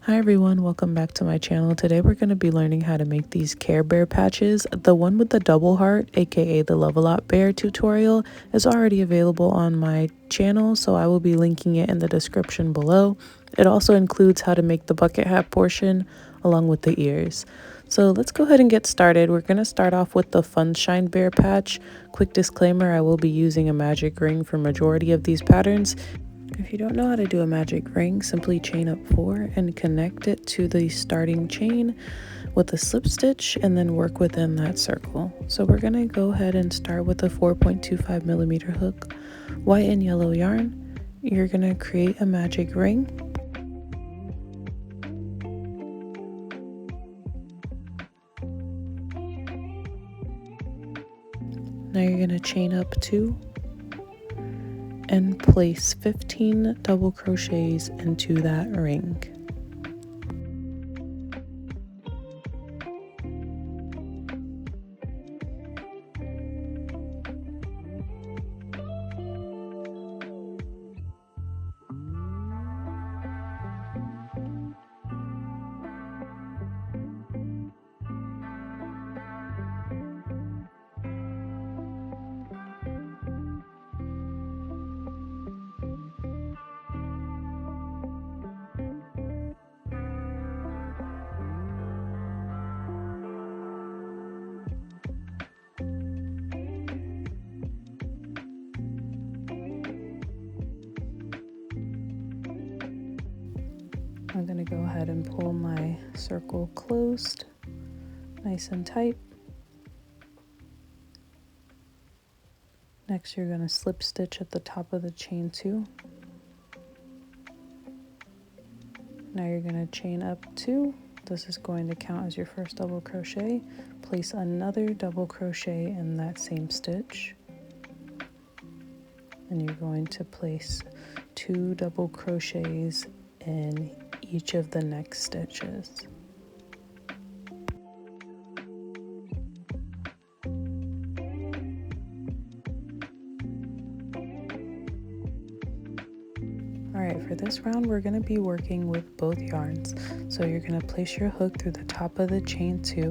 Hi everyone, welcome back to my channel. Today we're going to be learning how to make these Carebear patches. The one with the double heart, aka the Level Up Bear tutorial, is already available on my channel, so I will be linking it in the description below. It also includes how to make the bucket hat portion along with the ears. So let's go ahead and get started. We're going to start off with the Sunshine Bear patch. Quick disclaimer, I will be using a magic ring for majority of these patterns. If you don't know how to do a magic ring, simply chain up 4 and connect it to the starting chain with a slip stitch and then work within that circle. So we're going to go ahead and start with a 4.25 millimeter hook, white and yellow yarn. You're going to create a magic ring. Now you're going to chain up 2 and place 15 double crochets into that ring. I'm going to go ahead and pull my circle closed, nice and tight. Next, you're going to slip stitch at the top of the chain 2. Now you're going to chain up 2. This is going to count as your first double crochet. Place another double crochet in that same stitch. And you're going to place 2 double crochets in each of the next stitches. Alright, for this round we're going to be working with both yarns. So you're going to place your hook through the top of the chain 2.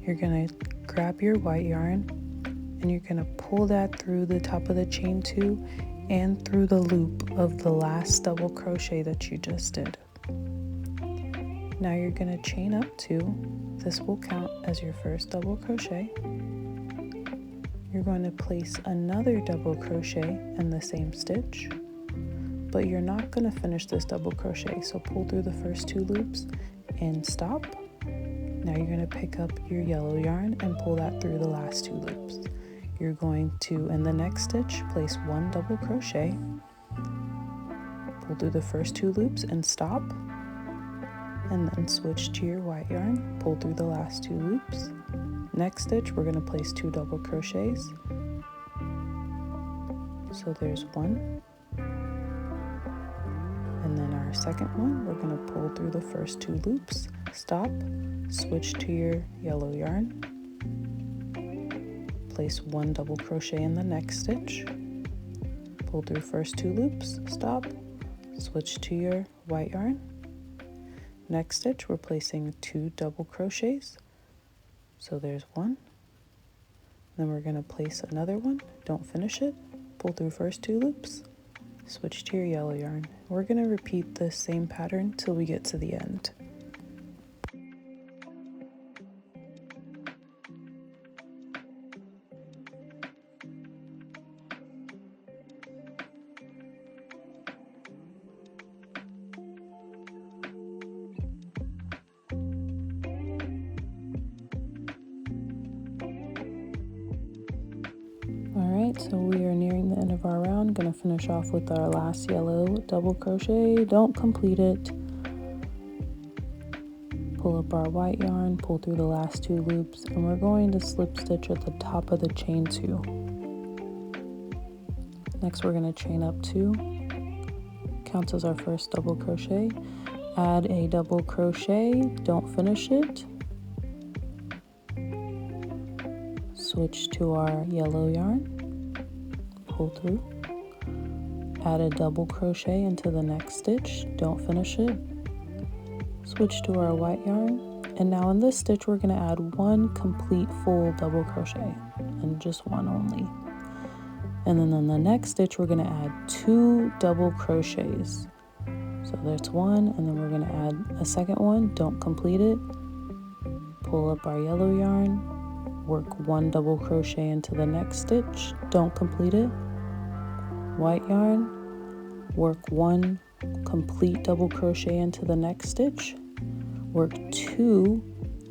You're going to grab your white yarn and you're going to pull that through the top of the chain 2 and through the loop of the last double crochet that you just did. Now you're going to chain up 2. This will count as your first double crochet. You're going to place another double crochet in the same stitch, but you're not going to finish this double crochet, so pull through the first 2 loops and stop. Now you're going to pick up your yellow yarn and pull that through the last 2 loops. You're going to, in the next stitch, place 1 double crochet, pull through the first 2 loops and stop, and then switch to your white yarn, pull through the last 2 loops. Next stitch, we're going to place 2 double crochets. So there's 1. And then our second one, we're going to pull through the first 2 loops, stop, switch to your yellow yarn, place 1 double crochet in the next stitch, pull through first 2 loops, stop, switch to your white yarn. Next stitch, we're placing 2 double crochets. So there's 1. Then we're going to place another one, don't finish it, pull through first 2 loops, switch to your yellow yarn. We're going to repeat this same pattern till we get to the end. Alright, so we are nearing the end of our round. Gonna finish off with our last yellow double crochet. Don't complete it. Pull up our white yarn, pull through the last 2 loops, and we're going to slip stitch at the top of the chain 2. Next we're going to chain up 2. Counts as our first double crochet. Add a double crochet, don't finish it. Switch to our yellow yarn, pull through, add a double crochet into the next stitch, don't finish it, Switch to our white yarn, and now in this stitch we're going to add one complete full double crochet, and just one only. And then in the next stitch we're going to add 2 double crochets. So there's one, and then we're going to add a second one. Don't complete it. Pull up our yellow yarn, work 1 double crochet into the next stitch. Don't complete it. White yarn, work 1 complete double crochet into the next stitch. Work 2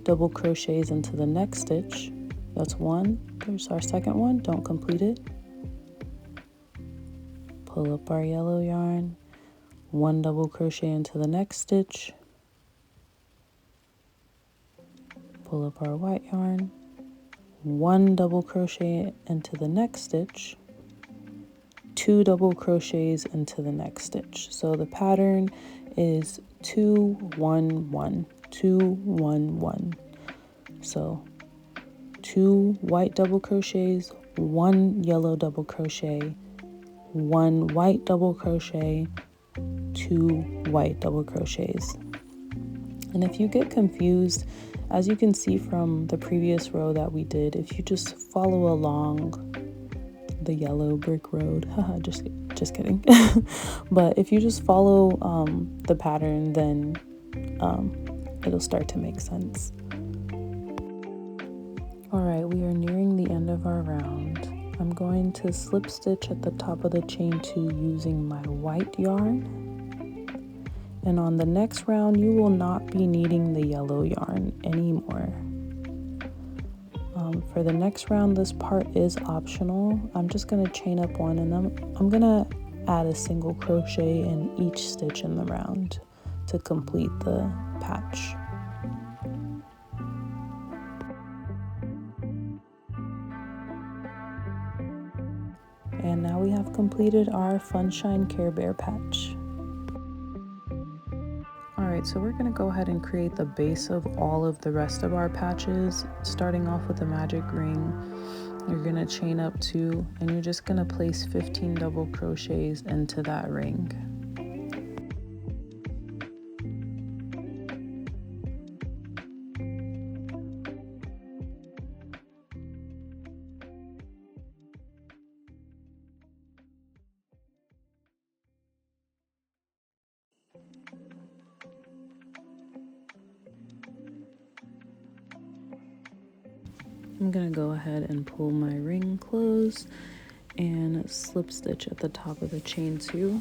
double crochets into the next stitch. That's 1. There's our second one. Don't complete it. Pull up our yellow yarn, 1 double crochet into the next stitch. Pull up our white yarn, 1 double crochet into the next stitch, 2 double crochets into the next stitch. So the pattern is 2 1 1 2 1 1. So 2 white double crochets, 1 yellow double crochet, 1 white double crochet, 2 white double crochets. And if you get confused, as you can see from the previous row that we did, if you just follow along the yellow brick road, haha, just kidding. But if you just follow the pattern, then it'll start to make sense. All right, we are nearing the end of our round. I'm going to slip stitch at the top of the chain 2 using my white yarn. And on the next round, you will not be needing the yellow yarn anymore. For the next round, this part is optional. I'm just going to chain up 1, and then I'm going to add a single crochet in each stitch in the round to complete the patch. And now we have completed our Funshine Carebear patch. Alright, so we're going to go ahead and create the base of all of the rest of our patches. Starting off with the magic ring, you're going to chain up 2, and you're just going to place 15 double crochets into that ring. I'm going to go ahead and pull my ring closed and slip stitch at the top of the chain 2.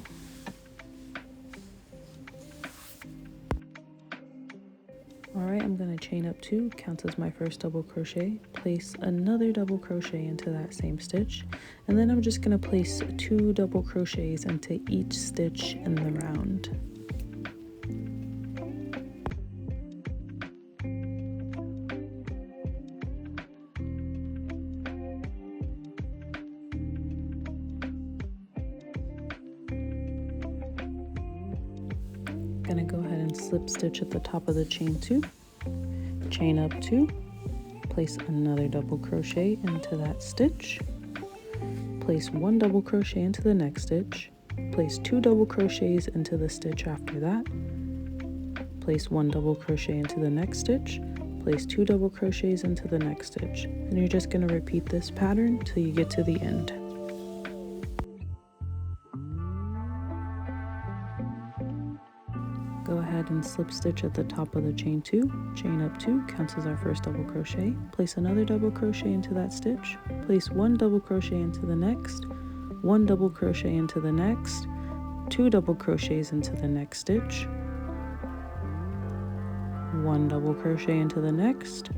Alright, I'm going to chain up 2, counts as my first double crochet, place another double crochet into that same stitch, and then I'm just going to place 2 double crochets into each stitch in the round. Gonna go ahead and slip stitch at the top of the chain 2, chain up 2, place another double crochet into that stitch, place 1 double crochet into the next stitch, place 2 double crochets into the stitch after that, place 1 double crochet into the next stitch, place 2 double crochets into the next stitch, and you're just going to repeat this pattern till you get to the end. Go ahead and slip stitch at the top of the chain 2, chain up 2, counts as our first double crochet, place another double crochet into that stitch, place 1 double crochet into the next, 1 double crochet into the next, 2 double crochets into the next stitch, 1 double crochet into the next,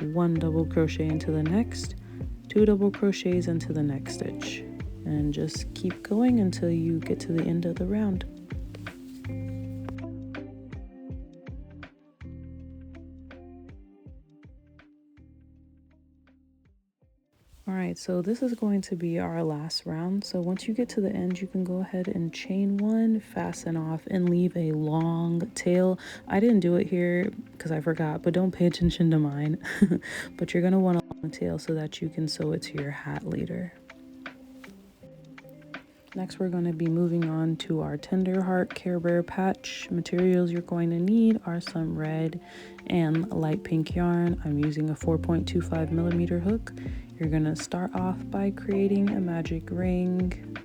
1 double crochet into the next, 2 double crochets into the next stitch, and just keep going until you get to the end of the round. Alright, so this is going to be our last round. So once you get to the end, you can go ahead and chain 1, fasten off, and leave a long tail. I didn't do it here because I forgot, but don't pay attention to mine. But you're going to want a long tail so that you can sew it to your hat later. Next, we're going to be moving on to our Tender Heart Carebear patch. Materials you're going to need are some red and light pink yarn. I'm using a 4.25 millimeter hook. You're going to start off by creating a magic ring.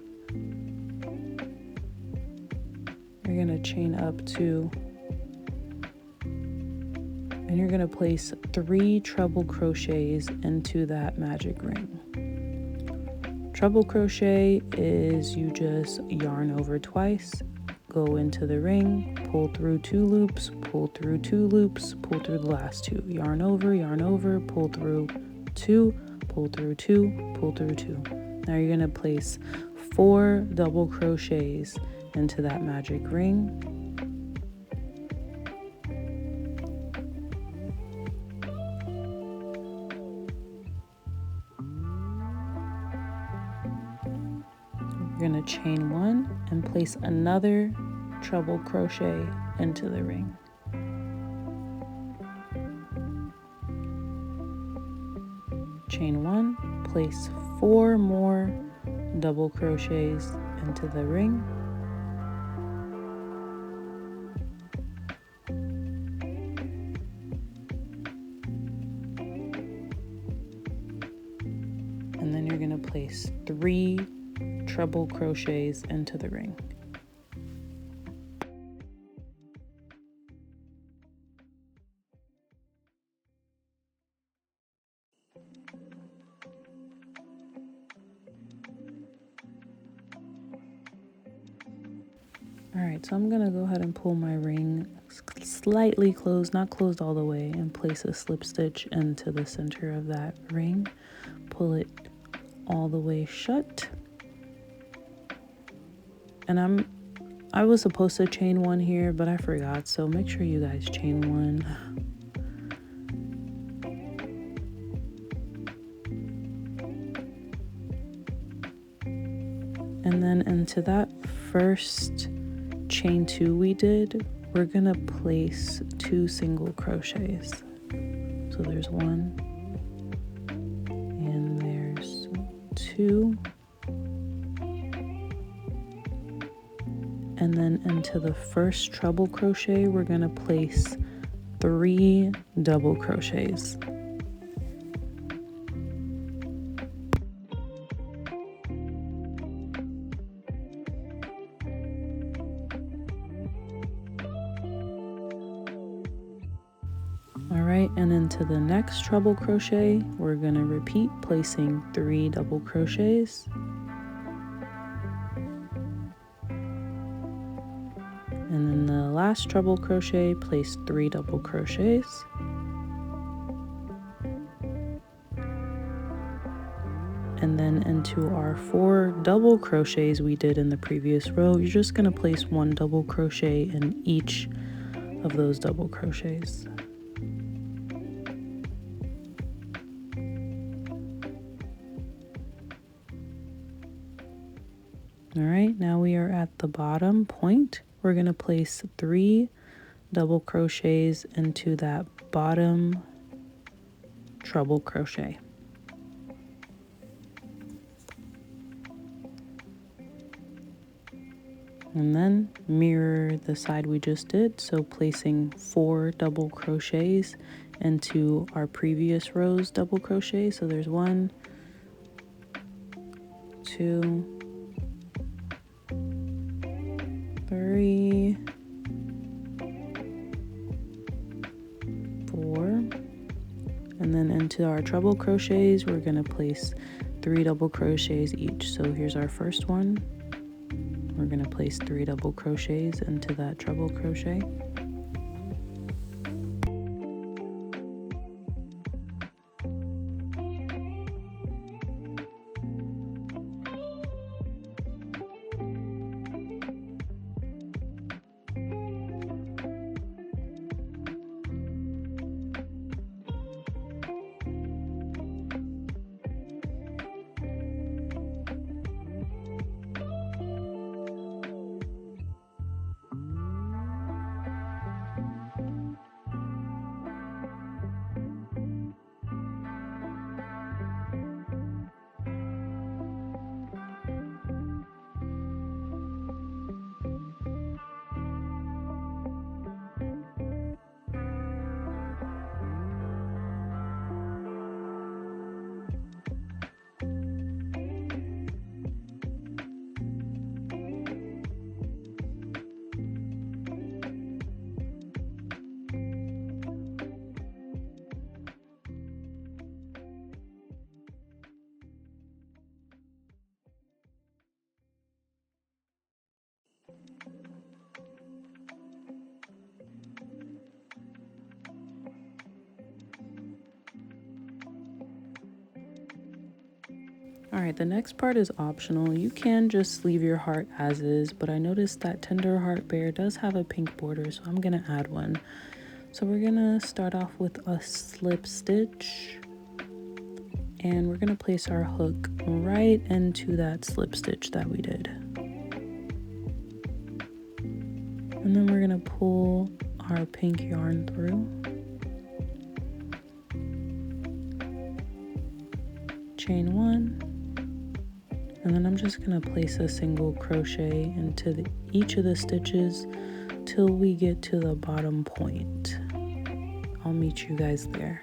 You're going to chain up 2, and you're going to place 3 treble crochets into that magic ring. Treble crochet is you just yarn over twice, go into the ring, pull through 2 loops, pull through 2 loops, pull through the last 2, yarn over, pull through 2, pull through 2, pull through 2. Now you're going to place 4 double crochets into that magic ring. You're going to chain 1 and place another treble crochet into the ring. Chain 1, place 4 more double crochets into the ring. And then you're going to place 3 treble crochets into the ring. Alright, so I'm going to go ahead and pull my ring slightly closed, not closed all the way, and place a slip stitch into the center of that ring. Pull it all the way shut. And I was supposed to chain 1 here, but I forgot, so make sure you guys chain 1. And then into that first chain 2 we did, we're gonna place 2 single crochets. So there's 1 and there's 2. And then into the first treble crochet, we're going to place 3 double crochets. All right, and into the next treble crochet, we're going to repeat placing 3 double crochets. And then the last treble crochet, place 3 double crochets. And then into our 4 double crochets we did in the previous row, you're just going to place 1 double crochet in each of those double crochets. All right, now we are at the bottom point. We're going to place 3 double crochets into that bottom treble crochet. And then mirror the side we just did, so placing 4 double crochets into our previous row's double crochet. So there's 1, 2, 3, 4, and then into our treble crochets we're going to place 3 double crochets each. So here's our first one. We're going to place 3 double crochets into that treble crochet. Alright, the next part is optional. You can just leave your heart as is, but I noticed that Tender Heart Bear does have a pink border, so I'm gonna add one. So we're gonna start off with a slip stitch, and we're gonna place our hook right into that slip stitch that we did. And then we're gonna pull our pink yarn through. Chain one. And then I'm just gonna place a single crochet into each of the stitches till we get to the bottom point. I'll meet you guys there.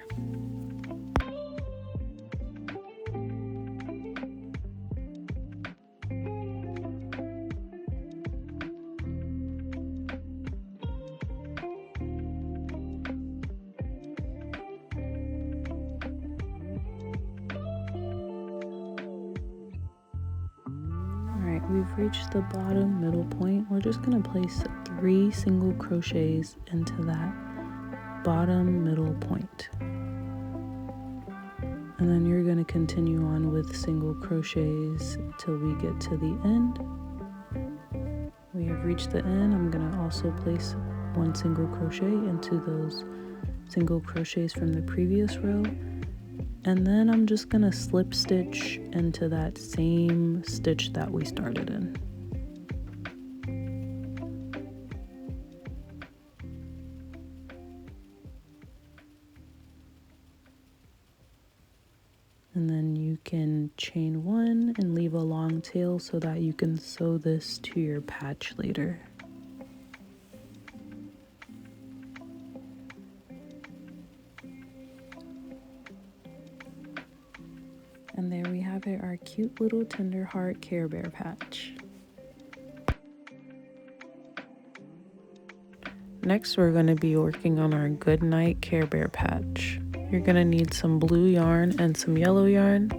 We've reached the bottom middle point. We're just going to place 3 single crochets into that bottom middle point. And then you're going to continue on with single crochets till we get to the end. We have reached the end. I'm going to also place 1 single crochet into those single crochets from the previous row. And then I'm just gonna slip stitch into that same stitch that we started in. And then you can chain 1 and leave a long tail so that you can sew this to your patch later. And there we have it, our cute little Tender Heart Care Bear patch. Next, we're going to be working on our Good Night Care Bear patch. You're going to need some blue yarn and some yellow yarn.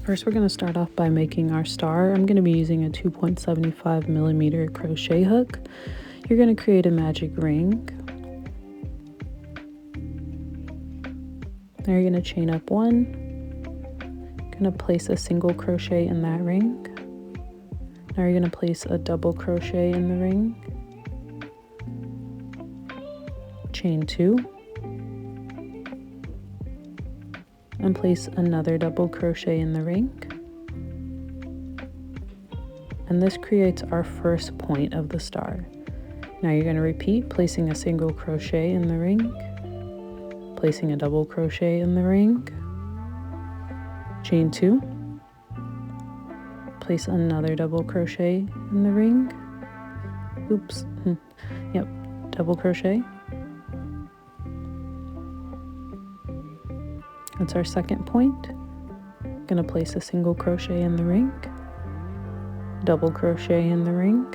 First, we're going to start off by making our star. I'm going to be using a 2.75 millimeter crochet hook. You're going to create a magic ring. Now you're going to chain up 1. Going to place a single crochet in that ring. Now you're going to place a double crochet in the ring, chain 2, and place another double crochet in the ring. And this creates our first point of the star. Now you're going to repeat, placing a single crochet in the ring, placing a double crochet in the ring, chain 2, place another double crochet in the ring, double crochet. That's our second point. Gonna place a single crochet in the ring, double crochet in the ring,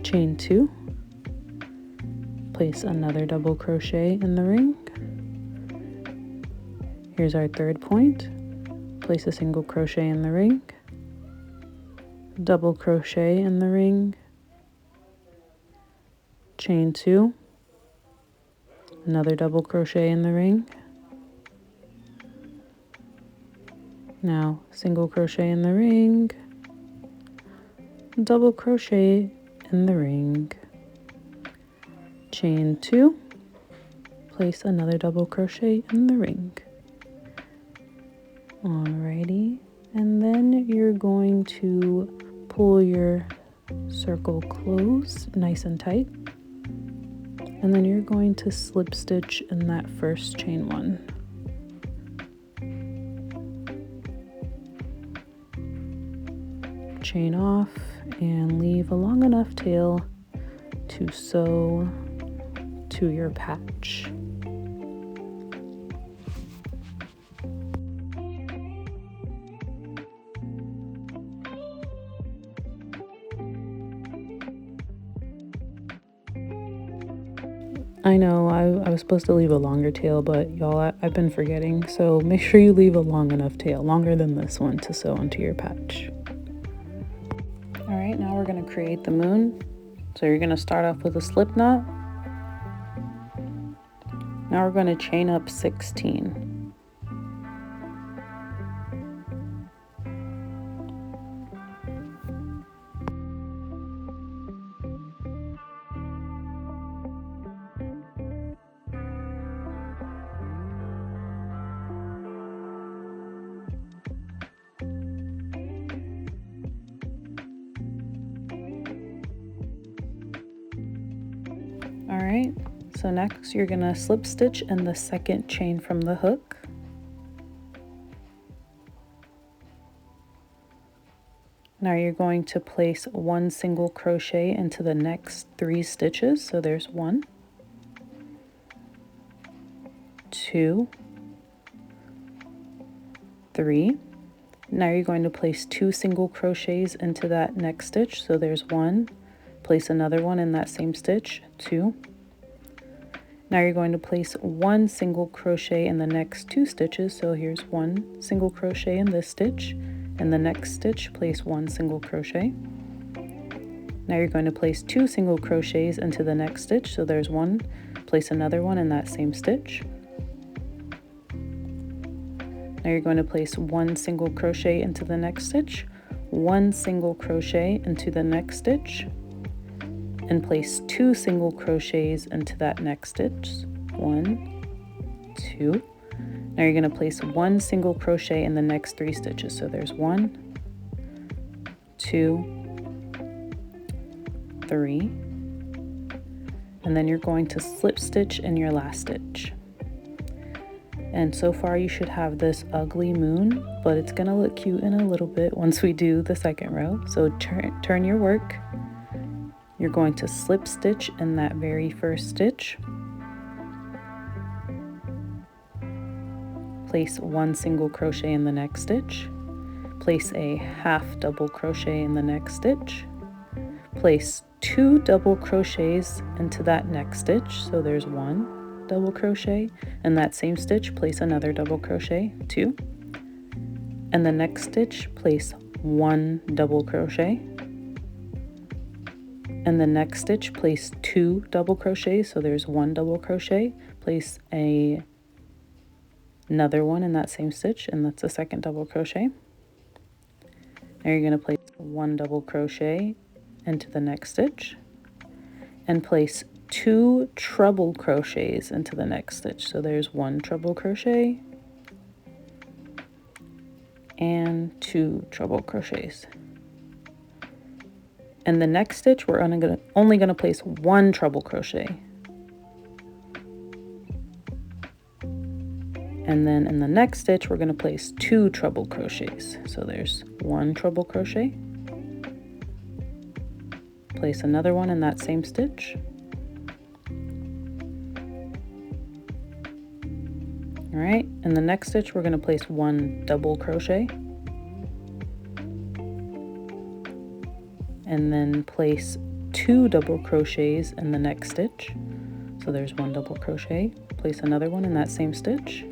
chain 2, place another double crochet in the ring. Here's our third point. Place a single crochet in the ring, double crochet in the ring, chain 2, another double crochet in the ring. Now single crochet in the ring, double crochet in the ring, chain 2, place another double crochet in the ring. Alrighty, and then you're going to pull your circle closed nice and tight, and then you're going to slip stitch in that first chain 1. Chain off and leave a long enough tail to sew to your patch. I know I was supposed to leave a longer tail, but y'all, I've been forgetting, so make sure you leave a long enough tail, longer than this one, to sew onto your patch. Alright, now we're going to create the moon. So you're going to start off with a slip knot. Now we're going to chain up 16. right, so next you're gonna slip stitch in the second chain from the hook. Now you're going to place one single crochet into the next 3 stitches. So there's 1, 2, 3. Now you're going to place 2 single crochets into that next stitch. So there's 1, place another one in that same stitch, 2. Now you're going to place 1 single crochet in the next 2 stitches. So here's 1 single crochet in this stitch. In the next stitch, place 1 single crochet. Now you're going to place 2 single crochets into the next stitch. So there's 1, place another one in that same stitch. Now you're going to place 1 single crochet into the next stitch, 1 single crochet into the next stitch, and place 2 single crochets into that next stitch. 1, 2. Now you're going to place 1 single crochet in the next 3 stitches. So there's 1, 2, 3, and then you're going to slip stitch in your last stitch. And so far you should have this ugly moon, but it's going to look cute in a little bit once we do the second row. So turn your work. You're going to slip stitch in that very first stitch. Place 1 single crochet in the next stitch, place a half double crochet in the next stitch, place 2 double crochets into that next stitch. So there's 1 double crochet, in that same stitch place another double crochet, 2, and the next stitch place 1 double crochet, and the next stitch place 2 double crochets. So there's 1 double crochet, place another one in that same stitch, and that's the second double crochet. Now you're going to place 1 double crochet into the next stitch and place 2 treble crochets into the next stitch. So there's 1 treble crochet and 2 treble crochets. And the next stitch we're only going to place 1 treble crochet. And then in the next stitch, we're going to place 2 treble crochets. So there's 1 treble crochet, place another one in that same stitch, all right, in the next stitch, we're going to place 1 double crochet, and then place 2 double crochets in the next stitch. So there's 1 double crochet, place another one in that same stitch.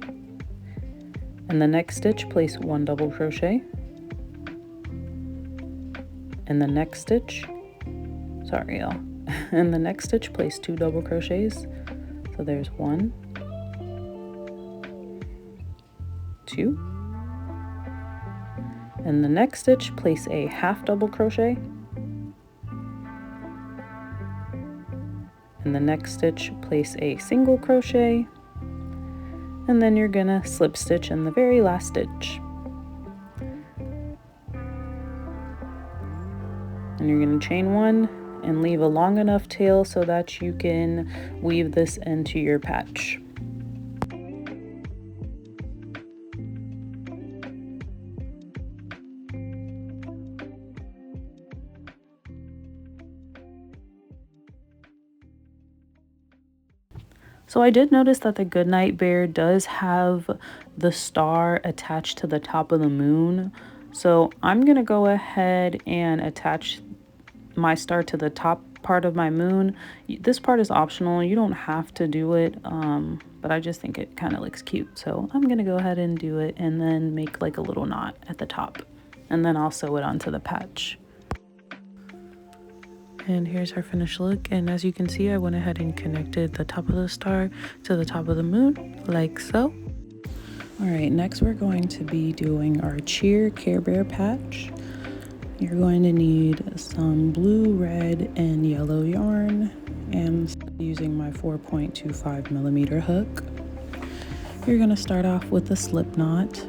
In the next stitch, place 1 double crochet. In the next stitch, sorry y'all, in the next stitch, place 2 double crochets. So there's 1, 2. In the next stitch, place a half double crochet. In the next stitch, place a single crochet. And then you're gonna slip stitch in the very last stitch. And you're gonna chain 1 and leave a long enough tail so that you can weave this into your patch. So I did notice that the Goodnight Bear does have the star attached to the top of the moon. So I'm going to go ahead and attach my star to the top part of my moon. This part is optional. You don't have to do it, but I just think it kind of looks cute. So I'm going to go ahead and do it and then make like a little knot at the top. And then I'll sew it onto the patch. And here's our finished look, and as you can see, I went ahead and connected the top of the star to the top of the moon, like so. All right, next we're going to be doing our Cheer Carebear patch. You're going to need some blue, red, and yellow yarn, and using my 4.25 millimeter hook. You're gonna start off with a slip knot,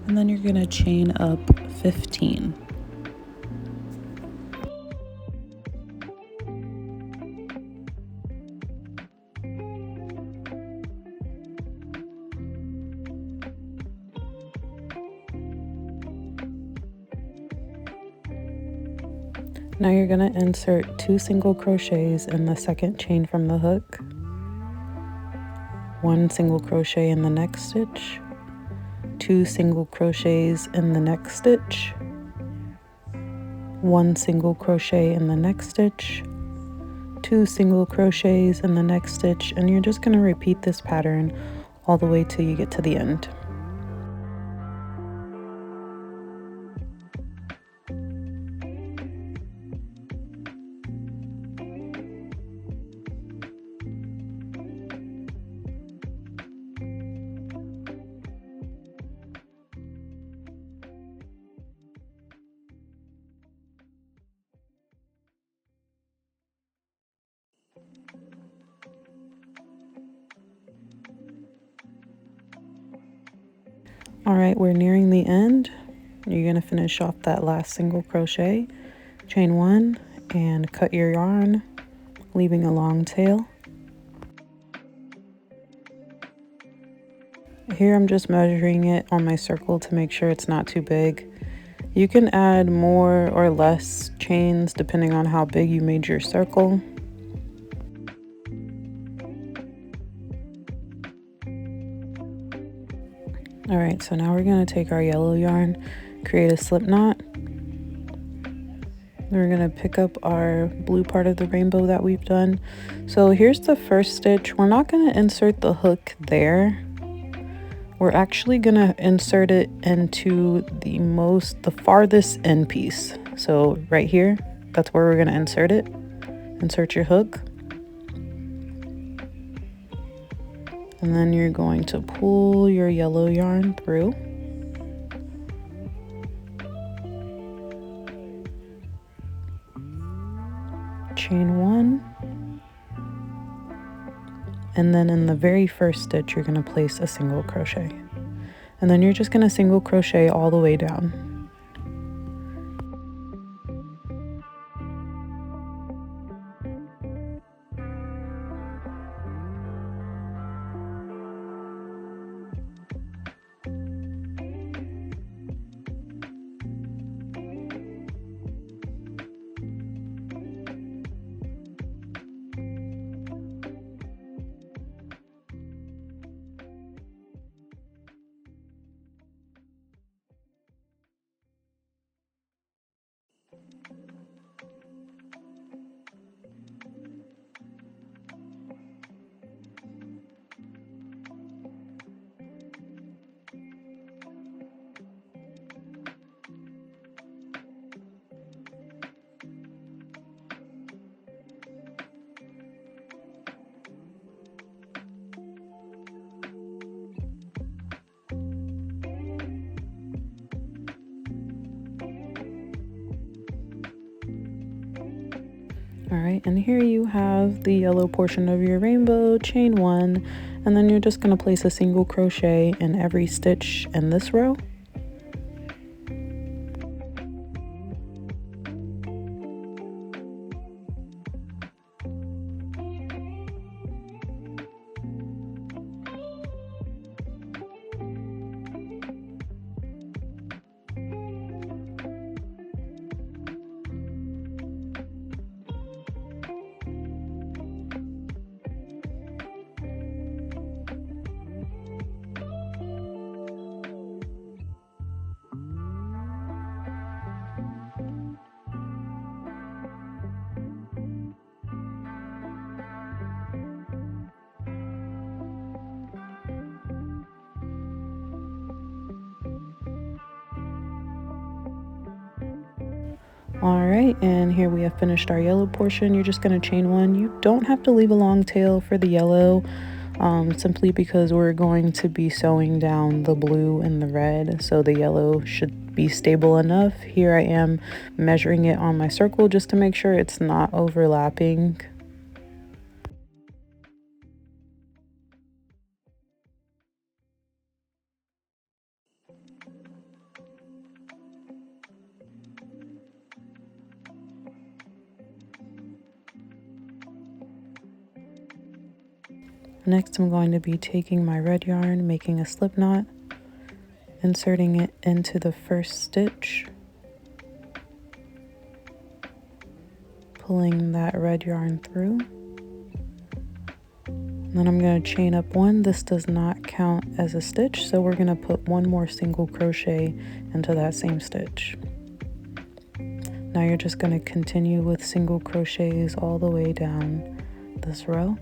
and then you're gonna chain up 15. Now you're going to insert 2 single crochets in the second chain from the hook, 1 single crochet in the next stitch, 2 single crochets in the next stitch, 1 single crochet in the next stitch, 2 single crochets in the next stitch, and you're just going to repeat this pattern all the way till you get to the end. All right, we're nearing the end. You're going to finish off that last single crochet, chain 1, and cut your yarn, leaving a long tail. Here I'm just measuring it on my circle to make sure it's not too big. You can add more or less chains depending on how big you made your circle. All right, so now we're going to take our yellow yarn, create a slip knot. We're going to pick up our blue part of the rainbow that we've done. So here's the first stitch. We're not going to insert the hook there. We're actually going to insert it into the farthest end piece. So right here, that's where we're going to insert it. Insert your hook. And then you're going to pull your yellow yarn through. Chain 1. And then in the very first stitch, you're going to place a single crochet. And then you're just going to single crochet all the way down. All right, and here you have the yellow portion of your rainbow, chain 1, and then you're just going to place a single crochet in every stitch in this row. All right, and here we have finished our yellow portion. You're just going to chain 1. You don't have to leave a long tail for the yellow, simply because we're going to be sewing down the blue and the red, so the yellow should be stable enough. Here I am measuring it on my circle just to make sure it's not overlapping. Next, I'm going to be taking my red yarn, making a slip knot, inserting it into the first stitch, pulling that red yarn through. Then I'm going to chain up one. This does not count as a stitch, so we're going to put one more single crochet into that same stitch. Now you're just going to continue with single crochets all the way down this row.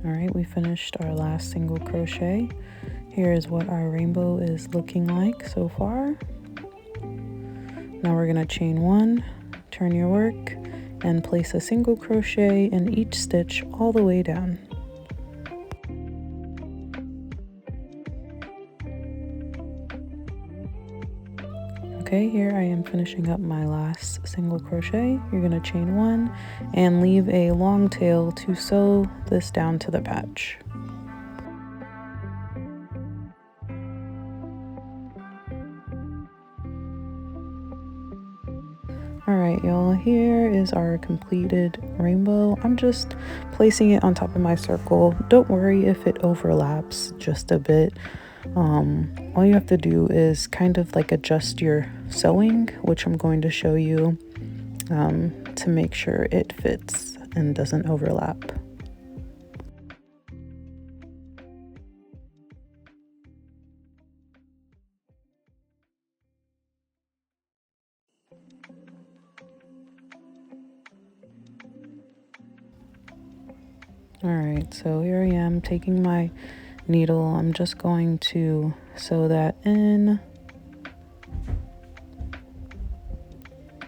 Alright, we finished our last single crochet. Here is what our rainbow is looking like so far. Now we're going to chain one, turn your work, and place a single crochet in each stitch all the way down. Okay, here I am finishing up my last single crochet. You're going to chain one and leave a long tail to sew this down to the patch. Alright y'all, here is our completed rainbow. I'm just placing it on top of my circle. Don't worry if it overlaps just a bit. All you have to do is kind of like adjust your sewing, which I'm going to show you, to make sure it fits and doesn't overlap. Alright, so here I am taking my needle. I'm just going to sew that in,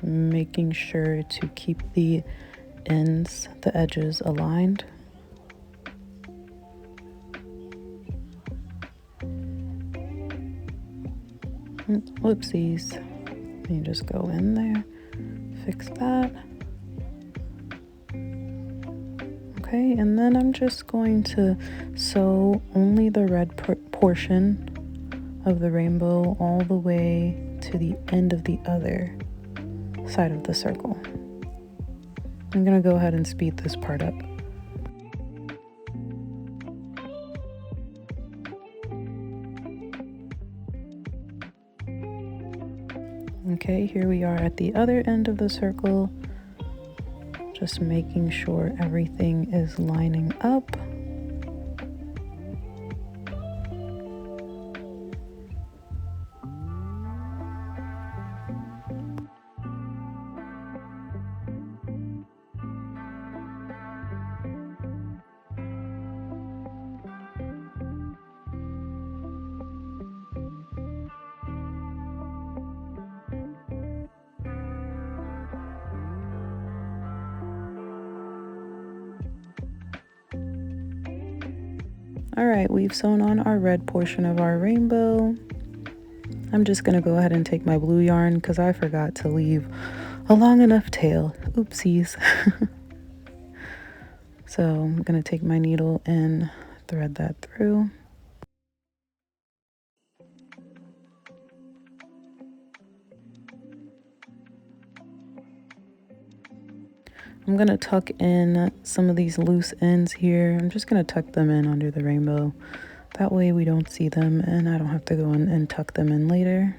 making sure to keep the ends, the edges aligned. Whoopsies. You just go in there, fix that. Okay, and then I'm just going to sew only the red portion of the rainbow all the way to the end of the other side of the circle. I'm gonna go ahead and speed this part up. Okay, here we are at the other end of the circle. Just making sure everything is lining up. All right, we've sewn on our red portion of our rainbow. I'm just gonna go ahead and take my blue yarn because I forgot to leave a long enough tail. Oopsies. So I'm gonna take my needle and thread that through. I'm gonna tuck in some of these loose ends here. I'm just gonna tuck them in under the rainbow. That way we don't see them and I don't have to go in and tuck them in later.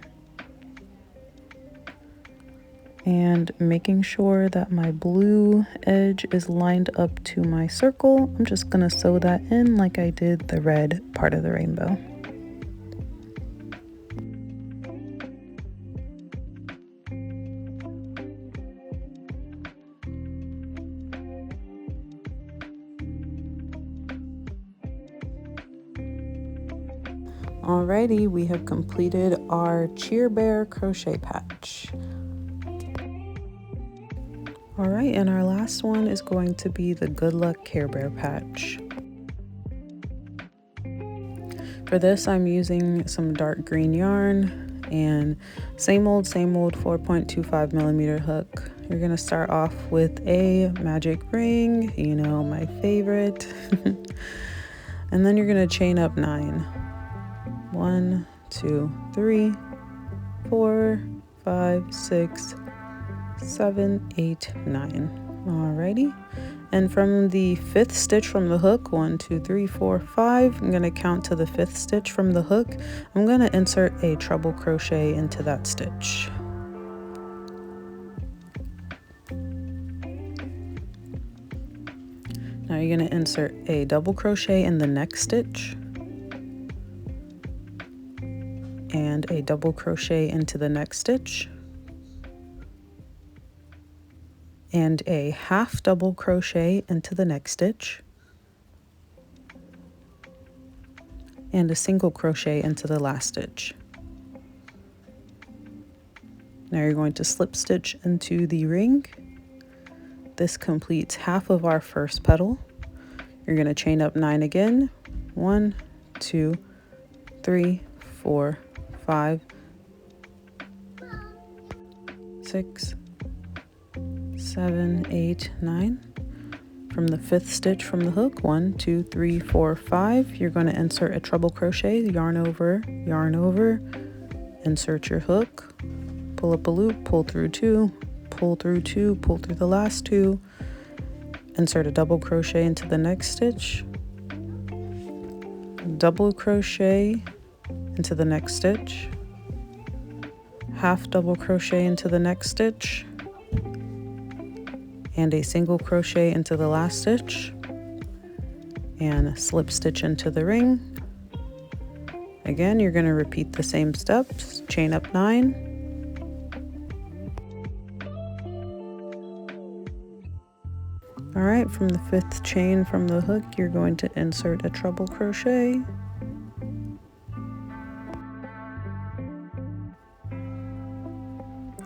And making sure that my blue edge is lined up to my circle, I'm just gonna sew that in like I did the red part of the rainbow. Alrighty, we have completed our Carebear crochet patch. Alright, and our last one is going to be the Good Luck Carebear patch. For this, I'm using some dark green yarn and same old 4.25 millimeter hook. You're gonna start off with a magic ring, you know, my favorite. And then you're gonna chain up 9. 1, 2, 3, 4, 5, 6, 7, 8, 9. Alrighty, And from the 5th stitch from the hook, 1, 2, 3, 4, 5, I'm going to count to the 5th stitch from the hook. I'm going to insert a treble crochet into that stitch. Now you're going to insert a double crochet in the next stitch and a double crochet into the next stitch and a half double crochet into the next stitch and a single crochet into the last stitch. Now you're going to slip stitch into the ring. This completes half of our first petal. You're going to chain up 9 again. 1, 2, 3, 4, 5, 6, 7, 8, 9. From the 5th stitch from the hook, 1, 2, 3, 4, 5, you're going to insert a treble crochet, yarn over, insert your hook, pull up a loop, pull through 2, pull through 2, pull through the last 2, insert a double crochet into the next stitch, double crochet into the next stitch, half double crochet into the next stitch, and a single crochet into the last stitch, and slip stitch into the ring. Again, you're going to repeat the same steps, chain up 9, all right, from the 5th chain from the hook, you're going to insert a treble crochet,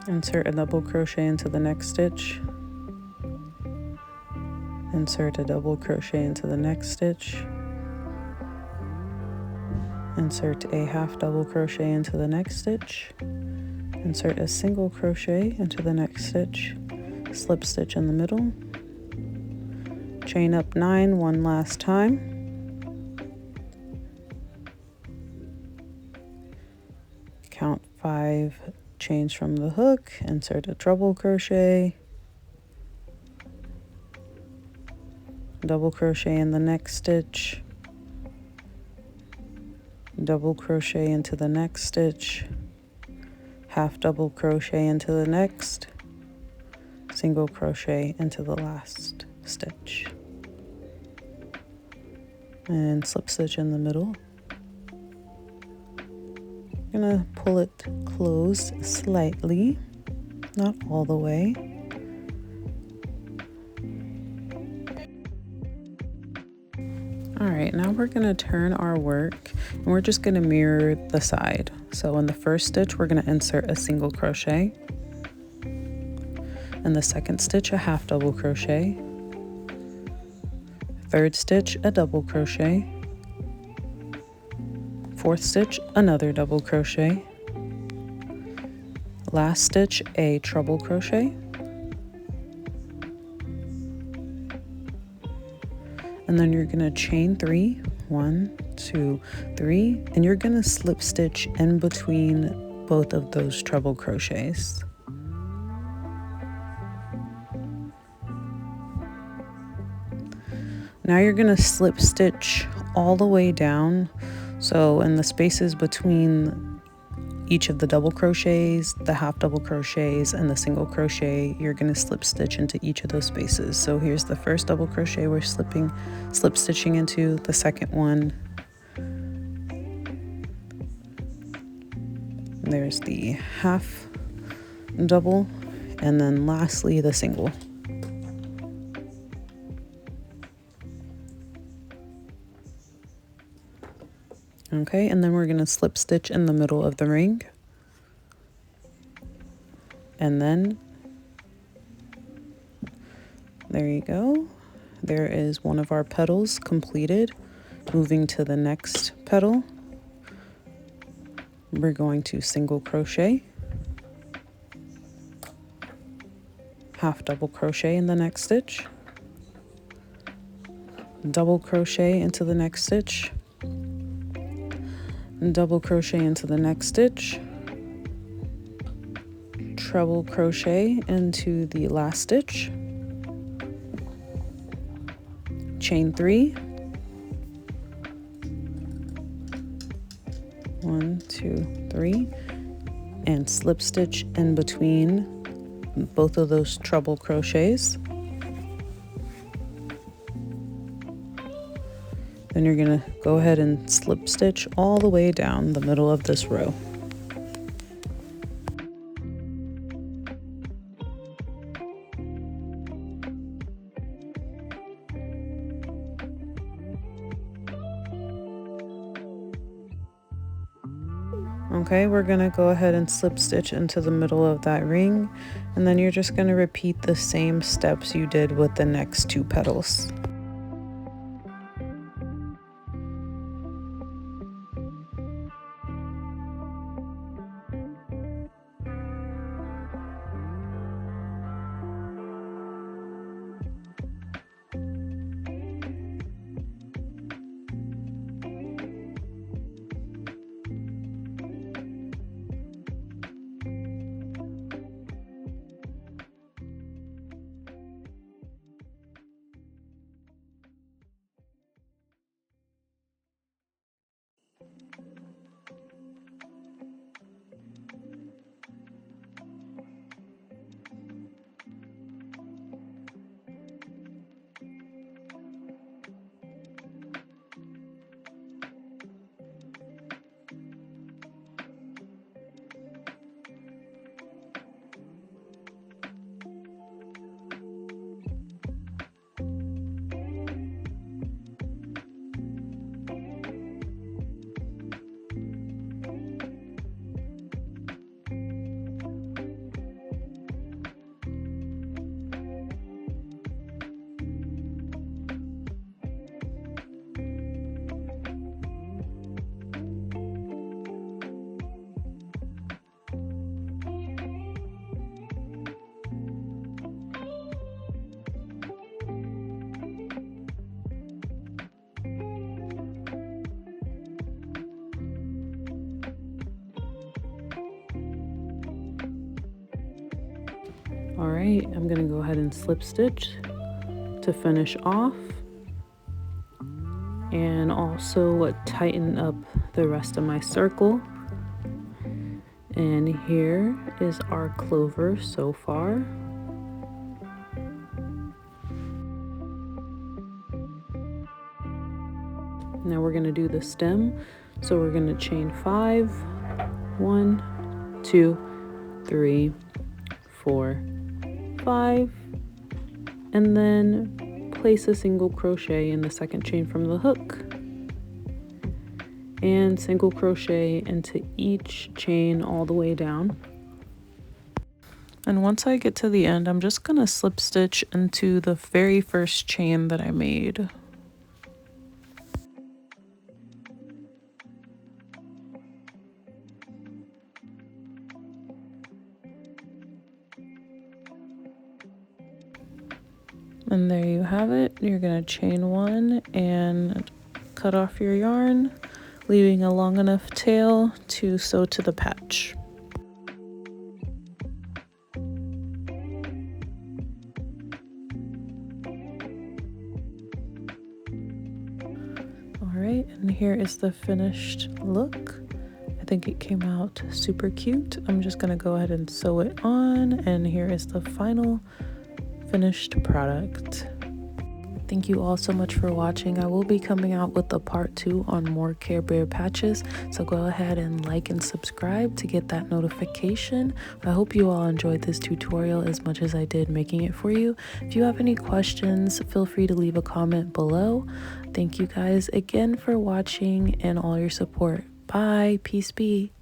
insert a double crochet into the next stitch, insert a double crochet into the next stitch, insert a half double crochet into the next stitch, insert a single crochet into the next stitch, slip stitch in the middle, chain up 9 one last time, count 5 chains from the hook, insert a treble crochet, double crochet in the next stitch, double crochet into the next stitch, half double crochet into the next, single crochet into the last stitch, and slip stitch in the middle. I'm gonna pull it closed slightly, not all the way. All right, now we're gonna turn our work and we're just gonna mirror the side. So in the first stitch, we're gonna insert a single crochet. In the second stitch, a half double crochet. Third stitch, a double crochet. Fourth stitch, another double crochet. Last stitch, a treble crochet. And then you're gonna chain 3, 1, 2, 3, and you're gonna slip stitch in between both of those treble crochets. Now you're gonna slip stitch all the way down. So in the spaces between each of the double crochets, the half double crochets, and the single crochet, you're gonna slip stitch into each of those spaces. So here's the first double crochet we're slip stitching into, the second one. There's the half double, and then lastly the single. Okay, and then we're going to slip stitch in the middle of the ring. And then there you go. There is one of our petals completed. Moving to the next petal, we're going to single crochet, half double crochet in the next stitch, double crochet into the next stitch, double crochet into the next stitch, treble crochet into the last stitch, chain 3, 1, 2, 3, and slip stitch in between both of those treble crochets. Then you're going to go ahead and slip stitch all the way down the middle of this row. Okay, we're going to go ahead and slip stitch into the middle of that ring, and then you're just going to repeat the same steps you did with the next 2 petals. All right, I'm gonna go ahead and slip stitch to finish off, and also tighten up the rest of my circle. And here is our clover so far. Now we're gonna do the stem. So we're gonna chain 5, 1, 2, 3, 4, 5, and then place a single crochet in the second chain from the hook, and single crochet into each chain all the way down. And once I get to the end, I'm just gonna slip stitch into the very first chain that I made. And there you have it. You're gonna chain 1 and cut off your yarn, leaving a long enough tail to sew to the patch. All right, and here is the finished look. I think it came out super cute. I'm just gonna go ahead and sew it on, and here is the final finished product. Thank you all so much for watching. I will be coming out with a part 2 on more Carebear patches, so go ahead and like and subscribe to get that notification. I hope you all enjoyed this tutorial as much as I did making it for you. If you have any questions, feel free to leave a comment below. Thank you guys again for watching and all your support. Bye. Peace be.